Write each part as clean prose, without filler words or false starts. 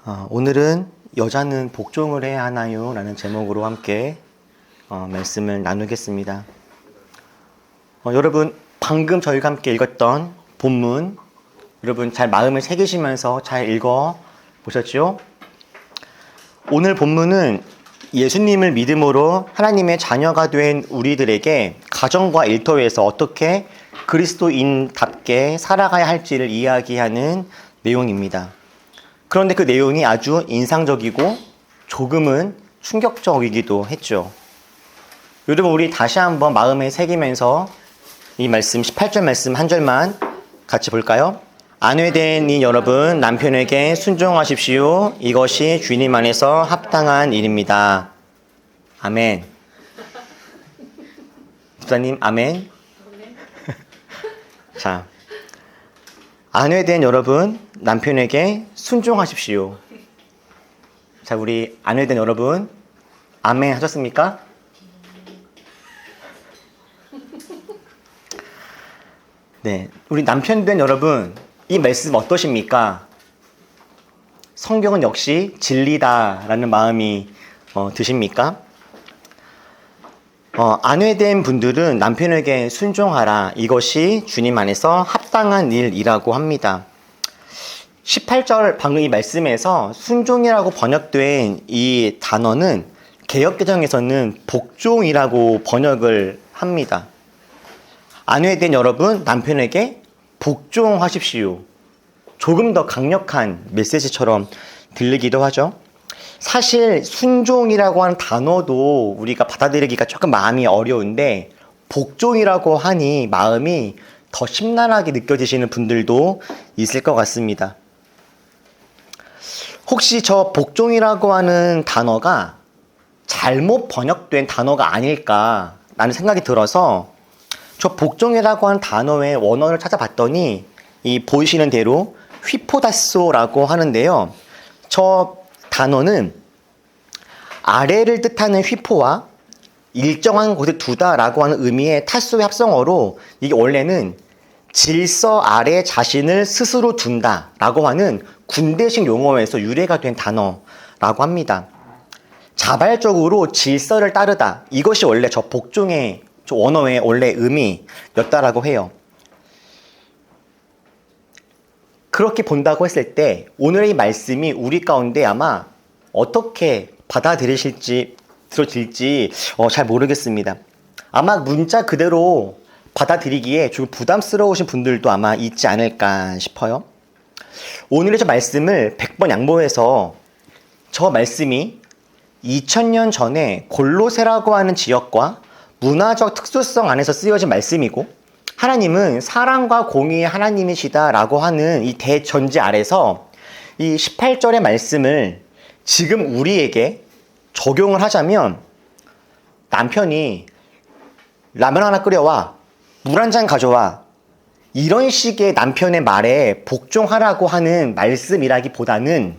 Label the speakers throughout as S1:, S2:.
S1: 오늘은 여자는 복종을 해야 하나요? 라는 제목으로 함께 말씀을 나누겠습니다. 여러분, 방금 저희가 함께 읽었던 본문, 여러분 잘 마음을 새기시면서 잘 읽어 보셨죠? 오늘 본문은 예수님을 믿음으로 하나님의 자녀가 된 우리들에게 가정과 일터에서 어떻게 그리스도인답게 살아가야 할지를 이야기하는 내용입니다. 그런데 그 내용이 아주 인상적이고 조금은 충격적이기도 했죠. 여러분, 우리 다시 한번 마음에 새기면서 이 말씀, 18절 말씀 한 절만 같이 볼까요? 아내된 이 여러분, 남편에게 순종하십시오. 이것이 주님 안에서 합당한 일입니다. 아멘. 집사님, 아멘. 자, 아내된 여러분, 남편에게 순종하십시오. 자, 우리 아내된 여러분, 아멘 하셨습니까? 네, 우리 남편 된 여러분, 이 말씀 어떠십니까? 성경은 역시 진리다라는 마음이 드십니까? 아내된 분들은 남편에게 순종하라. 이것이 주님 안에서 합당한 일이라고 합니다. 18절 방금 이 말씀에서 순종이라고 번역된 이 단어는 개역개정에서는 복종이라고 번역을 합니다. 아내된 여러분, 남편에게 복종하십시오. 조금 더 강력한 메시지처럼 들리기도 하죠. 사실 순종이라고 하는 단어도 우리가 받아들이기가 조금 마음이 어려운데 복종이라고 하니 마음이 더 심란하게 느껴지시는 분들도 있을 것 같습니다. 혹시 저 복종이라고 하는 단어가 잘못 번역된 단어가 아닐까라는 생각이 들어서 저 복종이라고 하는 단어의 원어를 찾아봤더니 이 보이시는 대로 휘포다소라고 하는데요. 저 단어는 아래를 뜻하는 휘포와 일정한 곳에 두다라고 하는 의미의 타소의 합성어로 이게 원래는 질서 아래 자신을 스스로 둔다라고 하는 군대식 용어에서 유래가 된 단어라고 합니다. 자발적으로 질서를 따르다. 이것이 원래 저 복종의 저 원어의 원래 의미였다라고 해요. 그렇게 본다고 했을 때 오늘의 이 말씀이 우리 가운데 아마 어떻게 받아들여질지 잘 모르겠습니다. 아마 문자 그대로 받아들이기에 좀 부담스러우신 분들도 아마 있지 않을까 싶어요. 오늘의 저 말씀을 100번 양보해서 저 말씀이 2000년 전에 골로새라고 하는 지역과 문화적 특수성 안에서 쓰여진 말씀이고 하나님은 사랑과 공의의 하나님이시다라고 하는 이 대전제 아래서 이 18절의 말씀을 지금 우리에게 적용을 하자면 남편이 라면 하나 끓여와, 물 한 잔 가져와, 이런 식의 남편의 말에 복종하라고 하는 말씀이라기보다는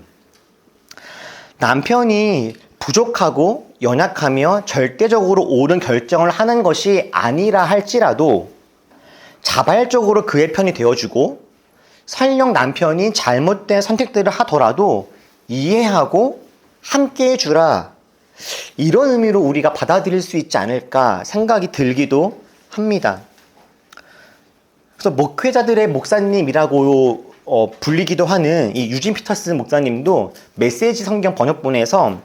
S1: 남편이 부족하고 연약하며 절대적으로 옳은 결정을 하는 것이 아니라 할지라도 자발적으로 그의 편이 되어주고 설령 남편이 잘못된 선택들을 하더라도 이해하고 함께 해주라. 이런 의미로 우리가 받아들일 수 있지 않을까 생각이 들기도 합니다. 그래서 목회자들의 목사님이라고 불리기도 하는 이 유진 피터슨 목사님도 메시지 성경 번역본에서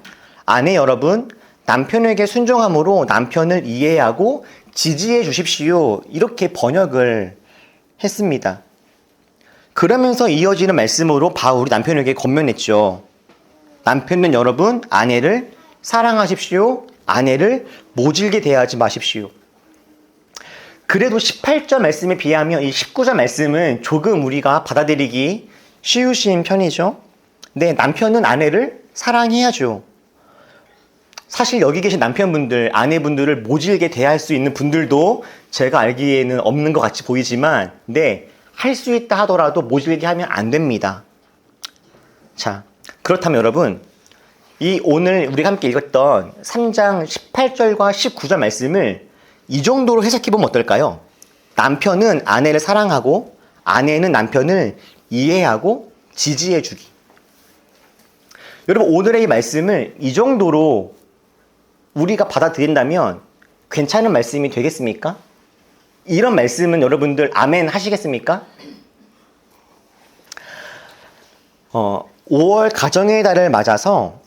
S1: 아내 여러분, 남편에게 순종함으로 남편을 이해하고 지지해 주십시오. 이렇게 번역을 했습니다. 그러면서 이어지는 말씀으로 바울이 남편에게 권면했죠. 남편은 여러분, 아내를 사랑하십시오. 아내를 모질게 대하지 마십시오. 그래도 18절 말씀에 비하면 이 19절 말씀은 조금 우리가 받아들이기 쉬우신 편이죠. 네, 남편은 아내를 사랑해야죠. 사실 여기 계신 남편분들, 아내분들을 모질게 대할 수 있는 분들도 제가 알기에는 없는 것 같이 보이지만 네, 할 수 있다 하더라도 모질게 하면 안 됩니다. 자, 그렇다면 여러분, 이 오늘 우리가 함께 읽었던 3장 18절과 19절 말씀을 이 정도로 해석해보면 어떨까요? 남편은 아내를 사랑하고 아내는 남편을 이해하고 지지해주기. 여러분, 오늘의 이 말씀을 이 정도로 우리가 받아들인다면 괜찮은 말씀이 되겠습니까? 이런 말씀은 여러분들 아멘 하시겠습니까? 5월 가정의 달을 맞아서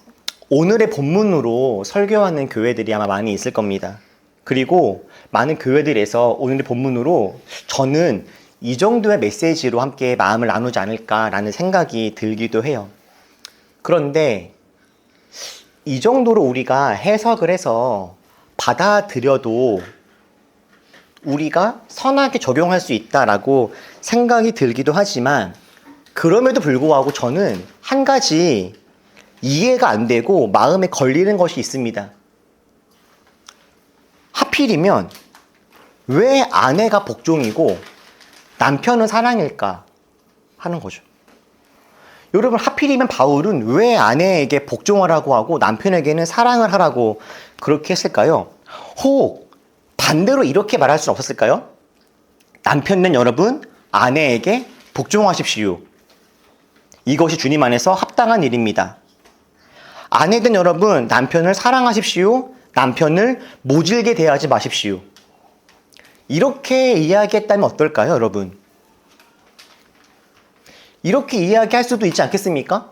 S1: 오늘의 본문으로 설교하는 교회들이 아마 많이 있을 겁니다. 그리고 많은 교회들에서 오늘의 본문으로 저는 이 정도의 메시지로 함께 마음을 나누지 않을까라는 생각이 들기도 해요. 그런데 이 정도로 우리가 해석을 해서 받아들여도 우리가 선하게 적용할 수 있다라고 생각이 들기도 하지만, 그럼에도 불구하고 저는 한 가지 이해가 안 되고 마음에 걸리는 것이 있습니다. 하필이면 왜 아내가 복종이고 남편은 사랑일까 하는 거죠. 여러분, 하필이면 바울은 왜 아내에게 복종하라고 하고 남편에게는 사랑을 하라고 그렇게 했을까요? 혹 반대로 이렇게 말할 수는 없었을까요? 남편은 여러분, 아내에게 복종하십시오. 이것이 주님 안에서 합당한 일입니다. 아내든 여러분, 남편을 사랑하십시오. 남편을 모질게 대하지 마십시오. 이렇게 이야기했다면 어떨까요, 여러분? 이렇게 이야기할 수도 있지 않겠습니까?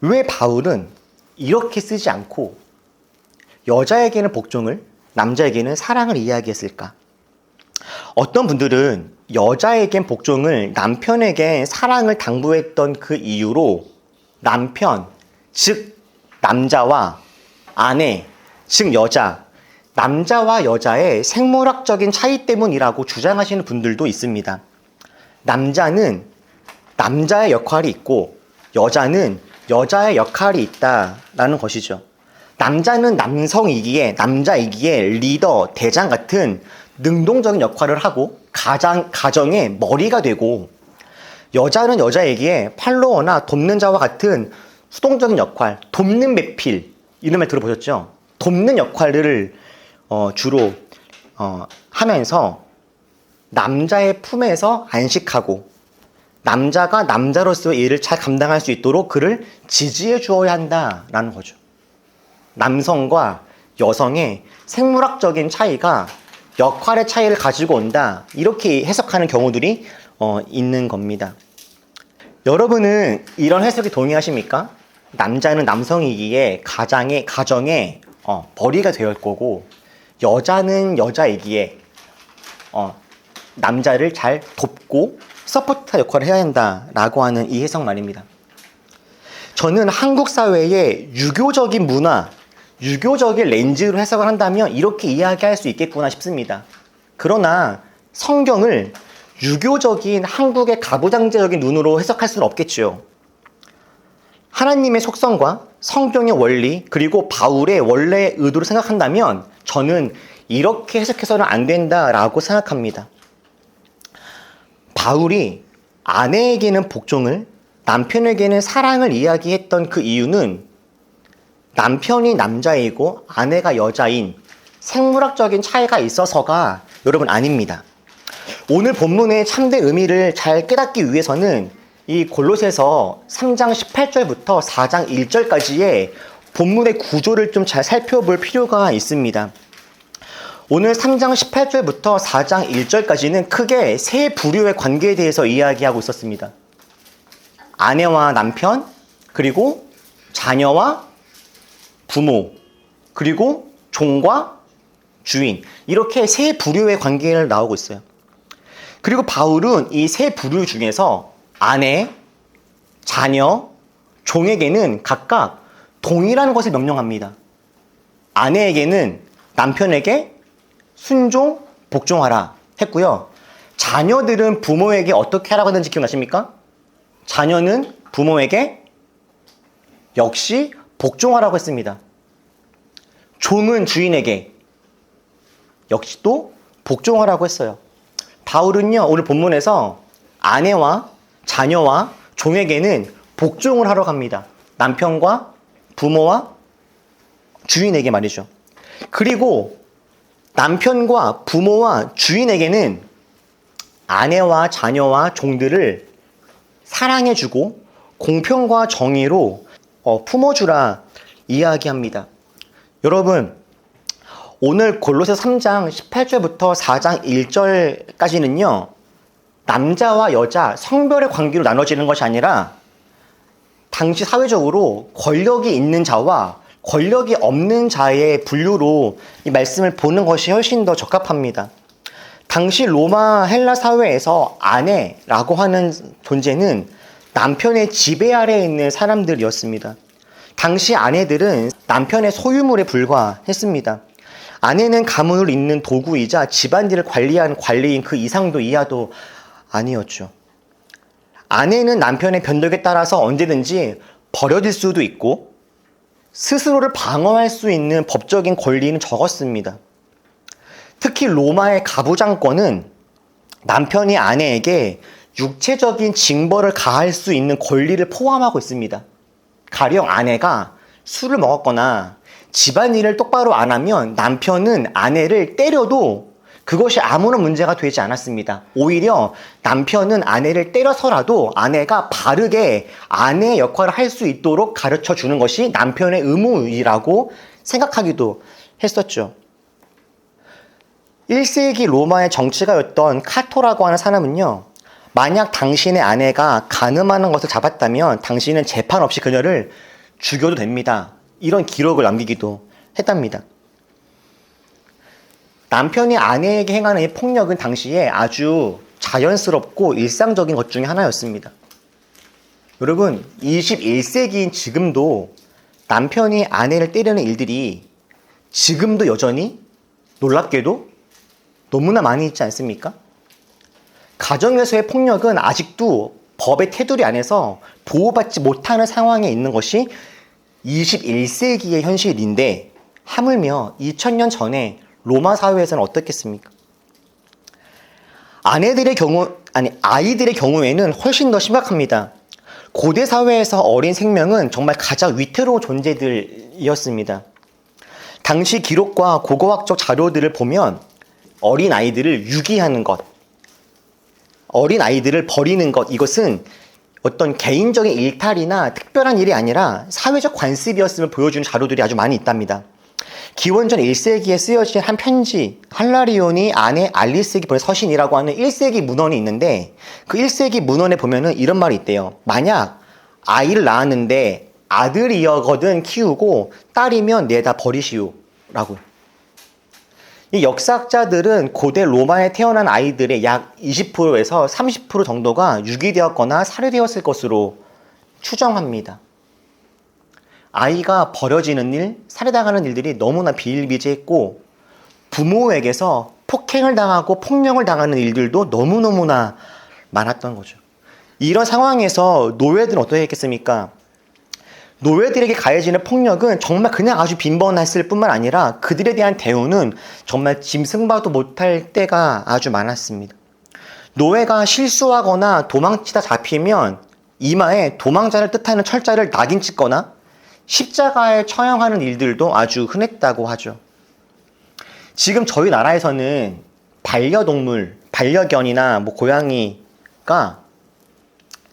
S1: 왜 바울은 이렇게 쓰지 않고 여자에게는 복종을, 남자에게는 사랑을 이야기했을까? 어떤 분들은 여자에겐 복종을, 남편에게 사랑을 당부했던 그 이유로 남편, 즉 남자와 아내, 즉 여자, 남자와 여자의 생물학적인 차이 때문이라고 주장하시는 분들도 있습니다. 남자는 남자의 역할이 있고 여자는 여자의 역할이 있다라는 것이죠. 남자는 남자이기에 리더, 대장 같은 능동적인 역할을 하고 가정의 머리가 되고, 여자는 여자이기에 팔로워나 돕는 자와 같은 수동적인 역할, 돕는 배필, 이런 말 들어보셨죠? 돕는 역할을 주로 하면서 남자의 품에서 안식하고, 남자가 남자로서의 일을 잘 감당할 수 있도록 그를 지지해 주어야 한다라는 거죠. 남성과 여성의 생물학적인 차이가 역할의 차이를 가지고 온다, 이렇게 해석하는 경우들이 있는 겁니다. 여러분은 이런 해석에 동의하십니까? 남자는 남성이기에 가정의 머리가 될 거고, 여자는 여자이기에 남자를 잘 돕고 서포터 역할을 해야 한다라고 하는 이 해석 말입니다. 저는 한국 사회의 유교적인 문화, 유교적인 렌즈로 해석을 한다면 이렇게 이야기할 수 있겠구나 싶습니다. 그러나 성경을 유교적인 한국의 가부장제적인 눈으로 해석할 수는 없겠죠. 하나님의 속성과 성경의 원리, 그리고 바울의 원래의 의도를 생각한다면 저는 이렇게 해석해서는 안 된다라고 생각합니다. 바울이 아내에게는 복종을, 남편에게는 사랑을 이야기했던 그 이유는 남편이 남자이고 아내가 여자인 생물학적인 차이가 있어서가 여러분 아닙니다. 오늘 본문의 참된 의미를 잘 깨닫기 위해서는 이 골로새서 3장 18절부터 4장 1절까지의 본문의 구조를 좀 잘 살펴볼 필요가 있습니다. 오늘 3장 18절부터 4장 1절까지는 크게 세 부류의 관계에 대해서 이야기하고 있었습니다. 아내와 남편, 그리고 자녀와 부모, 그리고 종과 주인, 이렇게 세 부류의 관계를 나오고 있어요. 그리고 바울은 이 세 부류 중에서 아내, 자녀, 종에게는 각각 동일한 것을 명령합니다. 아내에게는 남편에게 순종, 복종하라 했고요. 자녀들은 부모에게 어떻게 하라고 하는지 기억나십니까? 자녀는 부모에게 역시 복종하라고 했습니다. 종은 주인에게 역시 또 복종하라고 했어요. 바울은요, 오늘 본문에서 아내와 자녀와 종에게는 복종을 하러 갑니다. 남편과 부모와 주인에게 말이죠. 그리고 남편과 부모와 주인에게는 아내와 자녀와 종들을 사랑해주고 공평과 정의로 품어주라 이야기합니다. 여러분, 오늘 골로새 3장 18절부터 4장 1절까지는요, 남자와 여자, 성별의 관계로 나눠지는 것이 아니라 당시 사회적으로 권력이 있는 자와 권력이 없는 자의 분류로 이 말씀을 보는 것이 훨씬 더 적합합니다. 당시 로마 헬라 사회에서 아내라고 하는 존재는 남편의 지배 아래에 있는 사람들이었습니다. 당시 아내들은 남편의 소유물에 불과했습니다. 아내는 가문을 잇는 도구이자 집안일을 관리하는 관리인 그 이상도 이하도 아니었죠. 아내는 남편의 변덕에 따라서 언제든지 버려질 수도 있고 스스로를 방어할 수 있는 법적인 권리는 적었습니다. 특히 로마의 가부장권은 남편이 아내에게 육체적인 징벌을 가할 수 있는 권리를 포함하고 있습니다. 가령 아내가 술을 먹었거나 집안일을 똑바로 안 하면 남편은 아내를 때려도 그것이 아무런 문제가 되지 않았습니다. 오히려 남편은 아내를 때려서라도 아내가 바르게 아내의 역할을 할 수 있도록 가르쳐 주는 것이 남편의 의무이라고 생각하기도 했었죠. 1세기 로마의 정치가였던 카토라고 하는 사람은요, 만약 당신의 아내가 간음하는 것을 잡았다면 당신은 재판 없이 그녀를 죽여도 됩니다. 이런 기록을 남기기도 했답니다. 남편이 아내에게 행하는 이 폭력은 당시에 아주 자연스럽고 일상적인 것 중에 하나였습니다. 여러분, 21세기인 지금도 남편이 아내를 때리는 일들이 지금도 여전히 놀랍게도 너무나 많이 있지 않습니까? 가정에서의 폭력은 아직도 법의 테두리 안에서 보호받지 못하는 상황에 있는 것이 21세기의 현실인데, 하물며 2000년 전에 로마 사회에서는 어떻겠습니까? 아이들의 경우에는 훨씬 더 심각합니다. 고대 사회에서 어린 생명은 정말 가장 위태로운 존재들이었습니다. 당시 기록과 고고학적 자료들을 보면 어린 아이들을 유기하는 것, 어린 아이들을 버리는 것, 이것은 어떤 개인적인 일탈이나 특별한 일이 아니라 사회적 관습이었음을 보여주는 자료들이 아주 많이 있답니다. 기원전 1세기에 쓰여진 한 편지, 할라리온이 아내 알리스에게 보낸 서신이라고 하는 1세기 문헌이 있는데, 그 1세기 문헌에 보면은 이런 말이 있대요. 만약 아이를 낳았는데 아들이거든 키우고 딸이면 내다 버리시오 라고. 이 역사학자들은 고대 로마에 태어난 아이들의 약 20%에서 30% 정도가 유기되었거나 살해되었을 것으로 추정합니다. 아이가 버려지는 일, 살해당하는 일들이 너무나 비일비재했고, 부모에게서 폭행을 당하고 폭력을 당하는 일들도 너무너무나 많았던 거죠. 이런 상황에서 노예들은 어떻게 했겠습니까? 노예들에게 가해지는 폭력은 정말 그냥 아주 빈번했을 뿐만 아니라 그들에 대한 대우는 정말 짐승봐도 못할 때가 아주 많았습니다. 노예가 실수하거나 도망치다 잡히면 이마에 도망자를 뜻하는 철자를 낙인 찍거나 십자가에 처형하는 일들도 아주 흔했다고 하죠. 지금 저희 나라에서는 반려동물, 반려견이나 고양이가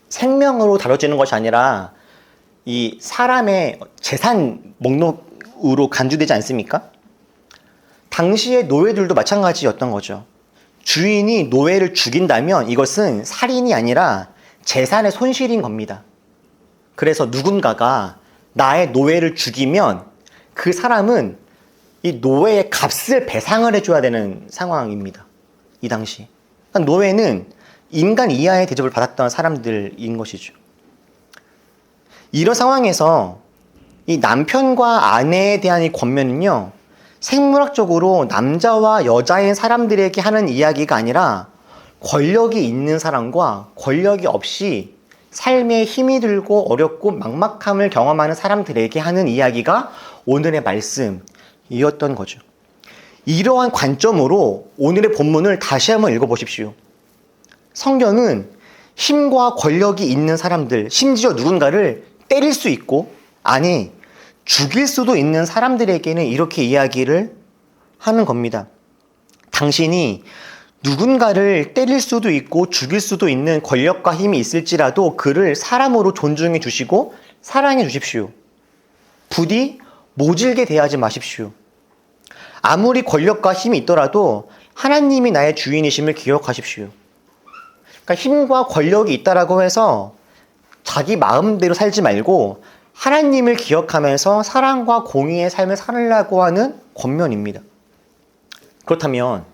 S1: 생명으로 다뤄지는 것이 아니라 이 사람의 재산 목록으로 간주되지 않습니까? 당시의 노예들도 마찬가지였던 거죠. 주인이 노예를 죽인다면 이것은 살인이 아니라 재산의 손실인 겁니다. 그래서 누군가가 나의 노예를 죽이면 그 사람은 이 노예의 값을 배상을 해줘야 되는 상황입니다. 이 당시. 그러니까 노예는 인간 이하의 대접을 받았던 사람들인 것이죠. 이런 상황에서 이 남편과 아내에 대한 이 권면은요, 생물학적으로 남자와 여자인 사람들에게 하는 이야기가 아니라 권력이 있는 사람과 권력이 없이 삶에 힘이 들고 어렵고 막막함을 경험하는 사람들에게 하는 이야기가 오늘의 말씀이었던 거죠. 이러한 관점으로 오늘의 본문을 다시 한번 읽어보십시오. 성경은 힘과 권력이 있는 사람들, 심지어 누군가를 때릴 수 있고, 아니, 죽일 수도 있는 사람들에게는 이렇게 이야기를 하는 겁니다. 당신이 누군가를 때릴 수도 있고 죽일 수도 있는 권력과 힘이 있을지라도 그를 사람으로 존중해 주시고 사랑해 주십시오. 부디 모질게 대하지 마십시오. 아무리 권력과 힘이 있더라도 하나님이 나의 주인이심을 기억하십시오. 그러니까 힘과 권력이 있다라고 해서 자기 마음대로 살지 말고 하나님을 기억하면서 사랑과 공의의 삶을 살으려고 하는 권면입니다. 그렇다면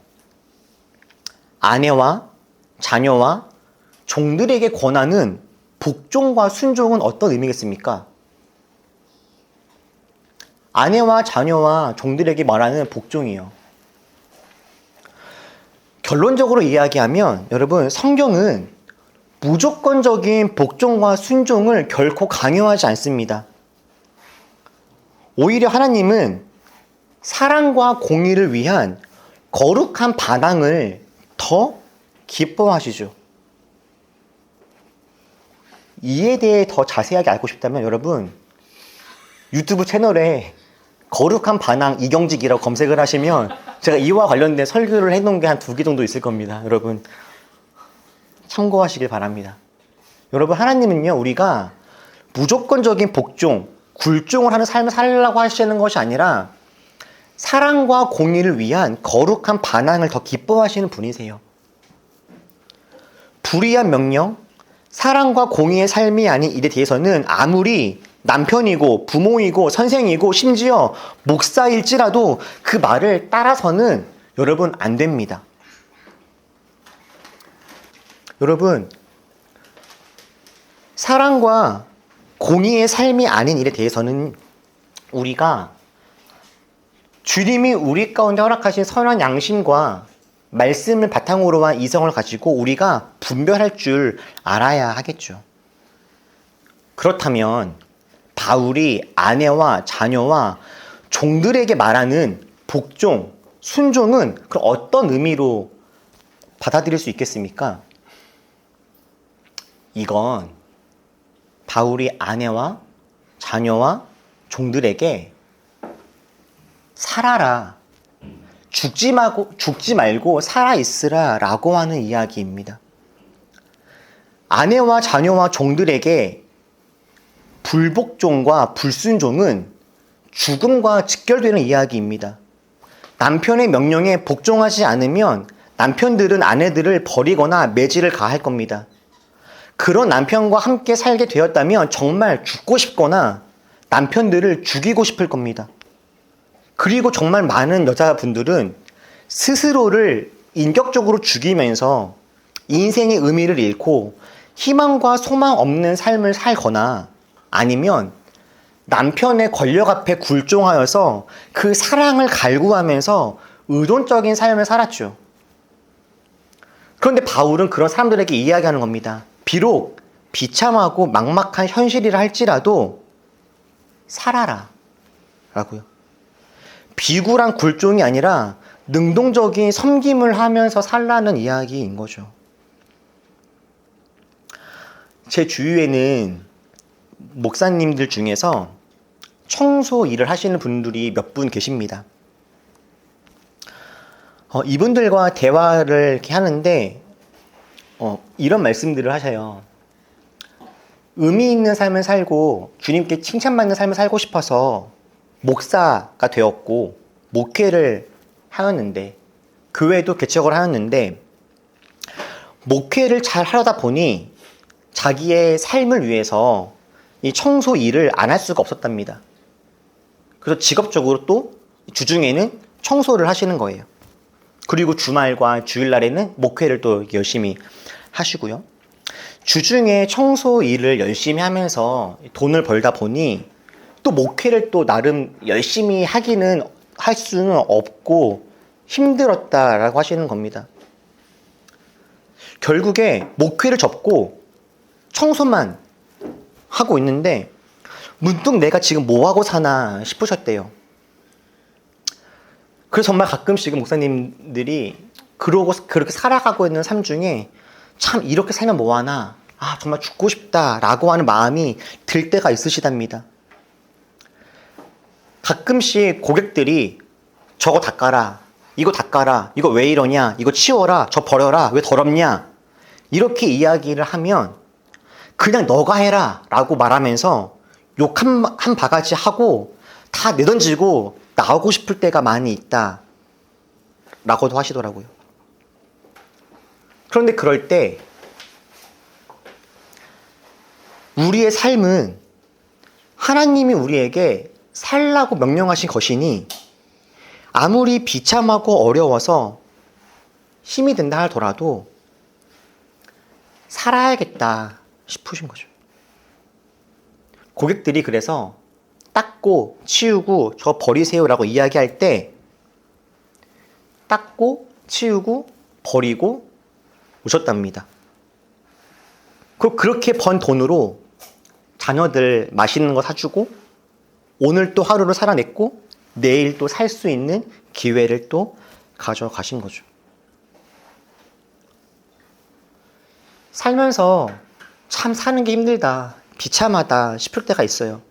S1: 아내와 자녀와 종들에게 권하는 복종과 순종은 어떤 의미겠습니까? 아내와 자녀와 종들에게 말하는 복종이요. 결론적으로 이야기하면 여러분, 성경은 무조건적인 복종과 순종을 결코 강요하지 않습니다. 오히려 하나님은 사랑과 공의를 위한 거룩한 반항을 더 기뻐하시죠. 이에 대해 더 자세하게 알고 싶다면 여러분, 유튜브 채널에 거룩한 반항 이경직이라고 검색을 하시면 제가 이와 관련된 설교를 해놓은 게 한 2개 정도 있을 겁니다. 여러분 참고하시길 바랍니다. 여러분, 하나님은요, 우리가 무조건적인 복종, 굴종을 하는 삶을 살려고 하시는 것이 아니라 사랑과 공의를 위한 거룩한 반항을 더 기뻐하시는 분이세요. 불의한 명령, 사랑과 공의의 삶이 아닌 일에 대해서는 아무리 남편이고 부모이고 선생이고 심지어 목사일지라도 그 말을 따라서는 여러분 안 됩니다. 여러분, 사랑과 공의의 삶이 아닌 일에 대해서는 우리가 주님이 우리 가운데 허락하신 선한 양심과 말씀을 바탕으로 한 이성을 가지고 우리가 분별할 줄 알아야 하겠죠. 그렇다면 바울이 아내와 자녀와 종들에게 말하는 복종, 순종은 그럼 어떤 의미로 받아들일 수 있겠습니까? 이건 바울이 아내와 자녀와 종들에게 살아라, 죽지 말고 살아있으라 라고 하는 이야기입니다. 아내와 자녀와 종들에게 불복종과 불순종은 죽음과 직결되는 이야기입니다. 남편의 명령에 복종하지 않으면 남편들은 아내들을 버리거나 매질을 가할 겁니다. 그런 남편과 함께 살게 되었다면 정말 죽고 싶거나 남편들을 죽이고 싶을 겁니다. 그리고 정말 많은 여자분들은 스스로를 인격적으로 죽이면서 인생의 의미를 잃고 희망과 소망 없는 삶을 살거나 아니면 남편의 권력 앞에 굴종하여서 그 사랑을 갈구하면서 의존적인 삶을 살았죠. 그런데 바울은 그런 사람들에게 이야기하는 겁니다. 비록 비참하고 막막한 현실이라 할지라도 살아라 라고요. 비굴한 굴종이 아니라 능동적인 섬김을 하면서 살라는 이야기인 거죠. 제 주위에는 목사님들 중에서 청소 일을 하시는 분들이 몇 분 계십니다. 이분들과 대화를 이렇게 하는데 이런 말씀들을 하셔요. 의미 있는 삶을 살고 주님께 칭찬받는 삶을 살고 싶어서 목사가 되었고 목회를 하였는데 교회도 개척을 하였는데 목회를 잘 하려다 보니 자기의 삶을 위해서 이 청소 일을 안 할 수가 없었답니다. 그래서 직업적으로 또 주중에는 청소를 하시는 거예요. 그리고 주말과 주일날에는 목회를 또 열심히 하시고요. 주중에 청소 일을 열심히 하면서 돈을 벌다 보니 또 목회를 또 나름 열심히 할 수는 없고 힘들었다라고 하시는 겁니다. 결국에 목회를 접고 청소만 하고 있는데 문득 내가 지금 뭐하고 사나 싶으셨대요. 그래서 정말 가끔씩은 목사님들이 그렇게 살아가고 있는 삶 중에 참 이렇게 살면 뭐하나, 정말 죽고 싶다라고 하는 마음이 들 때가 있으시답니다. 가끔씩 고객들이 저거 닦아라, 이거 닦아라, 이거 왜 이러냐, 이거 치워라, 저 버려라, 왜 더럽냐, 이렇게 이야기를 하면 그냥 너가 해라 라고 말하면서 욕 한 바가지 하고 다 내던지고 나오고 싶을 때가 많이 있다 라고도 하시더라고요. 그런데 그럴 때 우리의 삶은 하나님이 우리에게 살라고 명령하신 것이니 아무리 비참하고 어려워서 힘이 든다 하더라도 살아야겠다 싶으신 거죠. 고객들이 그래서 닦고 치우고 저 버리세요라고 이야기할 때 닦고 치우고 버리고 오셨답니다. 그렇게 번 돈으로 자녀들 맛있는 거 사주고 오늘 또 하루를 살아냈고 내일 또 살 수 있는 기회를 또 가져가신 거죠. 살면서 참 사는 게 힘들다, 비참하다 싶을 때가 있어요.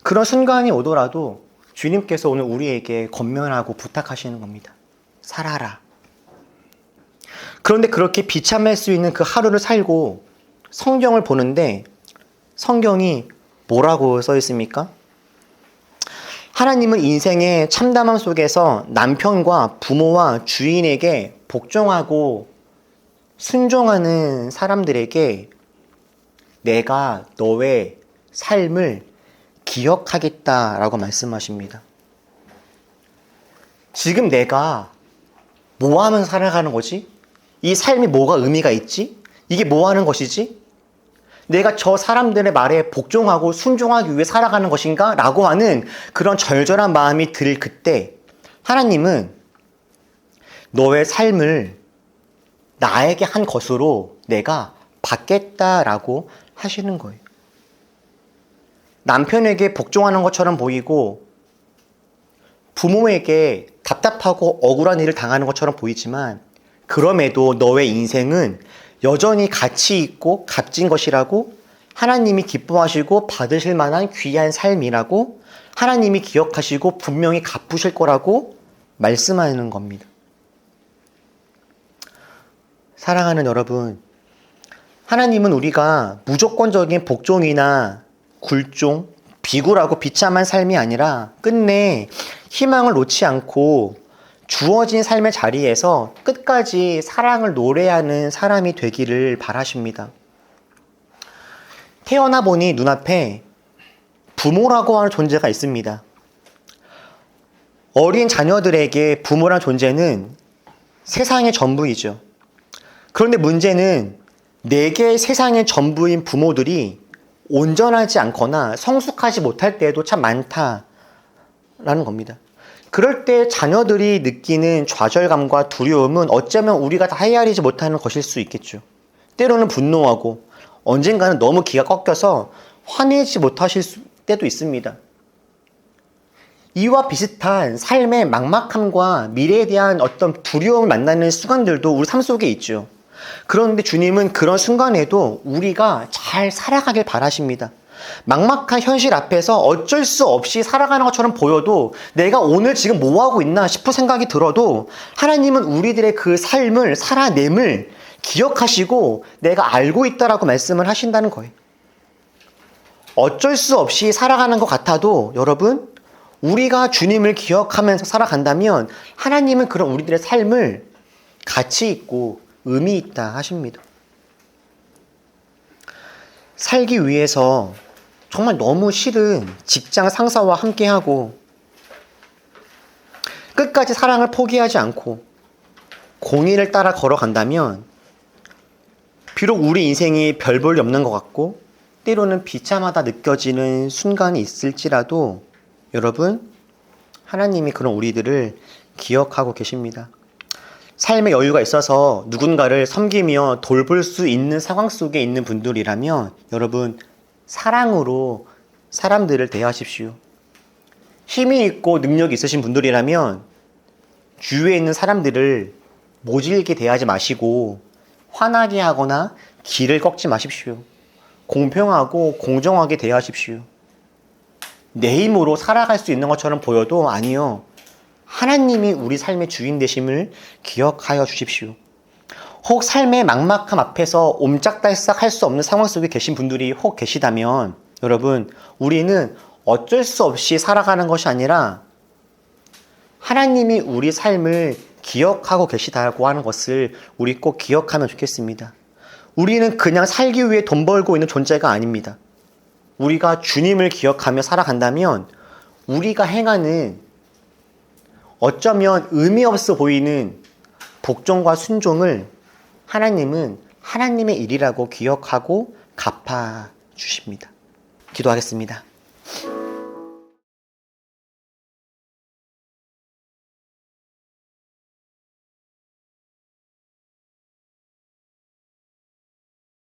S1: 그런 순간이 오더라도 주님께서 오늘 우리에게 권면하고 부탁하시는 겁니다. 살아라. 그런데 그렇게 비참할 수 있는 그 하루를 살고 성경을 보는데 성경이 뭐라고 써 있습니까? 하나님은 인생의 참담함 속에서 남편과 부모와 주인에게 복종하고 순종하는 사람들에게 내가 너의 삶을 기억하겠다라고 말씀하십니다. 지금 내가 뭐 하면서 살아가는 거지? 이 삶이 뭐가 의미가 있지? 이게 뭐 하는 것이지? 내가 저 사람들의 말에 복종하고 순종하기 위해 살아가는 것인가? 라고 하는 그런 절절한 마음이 들 그때 하나님은 너의 삶을 나에게 한 것으로 내가 받겠다라고 하시는 거예요. 남편에게 복종하는 것처럼 보이고 부모에게 답답하고 억울한 일을 당하는 것처럼 보이지만 그럼에도 너의 인생은 여전히 가치 있고 값진 것이라고 하나님이 기뻐하시고 받으실 만한 귀한 삶이라고 하나님이 기억하시고 분명히 갚으실 거라고 말씀하는 겁니다. 사랑하는 여러분, 하나님은 우리가 무조건적인 복종이나 굴종, 비굴하고 비참한 삶이 아니라 끝내 희망을 놓지 않고 주어진 삶의 자리에서 끝까지 사랑을 노래하는 사람이 되기를 바라십니다. 태어나 보니 눈앞에 부모라고 하는 존재가 있습니다. 어린 자녀들에게 부모란 존재는 세상의 전부이죠. 그런데 문제는 내게 세상의 전부인 부모들이 온전하지 않거나 성숙하지 못할 때도 참 많다라는 겁니다. 그럴 때 자녀들이 느끼는 좌절감과 두려움은 어쩌면 우리가 다 헤아리지 못하는 것일 수 있겠죠. 때로는 분노하고 언젠가는 너무 기가 꺾여서 화내지 못하실 때도 있습니다. 이와 비슷한 삶의 막막함과 미래에 대한 어떤 두려움을 만나는 순간들도 우리 삶 속에 있죠. 그런데 주님은 그런 순간에도 우리가 잘 살아가길 바라십니다. 막막한 현실 앞에서 어쩔 수 없이 살아가는 것처럼 보여도 내가 오늘 지금 뭐하고 있나 싶은 생각이 들어도 하나님은 우리들의 그 삶을 살아냄을 기억하시고 내가 알고 있다라고 말씀을 하신다는 거예요. 어쩔 수 없이 살아가는 것 같아도 여러분, 우리가 주님을 기억하면서 살아간다면 하나님은 그런 우리들의 삶을 가치 있고 의미 있다 하십니다. 살기 위해서 정말 너무 싫은 직장 상사와 함께하고 끝까지 사랑을 포기하지 않고 공의를 따라 걸어간다면 비록 우리 인생이 별 볼 일 없는 것 같고 때로는 비참하다 느껴지는 순간이 있을지라도 여러분, 하나님이 그런 우리들을 기억하고 계십니다. 삶의 여유가 있어서 누군가를 섬기며 돌볼 수 있는 상황 속에 있는 분들이라면 여러분, 사랑으로 사람들을 대하십시오. 힘이 있고 능력이 있으신 분들이라면 주위에 있는 사람들을 모질게 대하지 마시고 화나게 하거나 길을 꺾지 마십시오. 공평하고 공정하게 대하십시오. 내 힘으로 살아갈 수 있는 것처럼 보여도 아니요. 하나님이 우리 삶의 주인 되심을 기억하여 주십시오. 혹 삶의 막막함 앞에서 옴짝달싹 할 수 없는 상황 속에 계신 분들이 혹 계시다면 여러분, 우리는 어쩔 수 없이 살아가는 것이 아니라 하나님이 우리 삶을 기억하고 계시다고 하는 것을 우리 꼭 기억하면 좋겠습니다. 우리는 그냥 살기 위해 돈 벌고 있는 존재가 아닙니다. 우리가 주님을 기억하며 살아간다면 우리가 행하는 어쩌면 의미 없어 보이는 복종과 순종을 하나님은 하나님의 일이라고 기억하고 갚아 주십니다. 기도하겠습니다.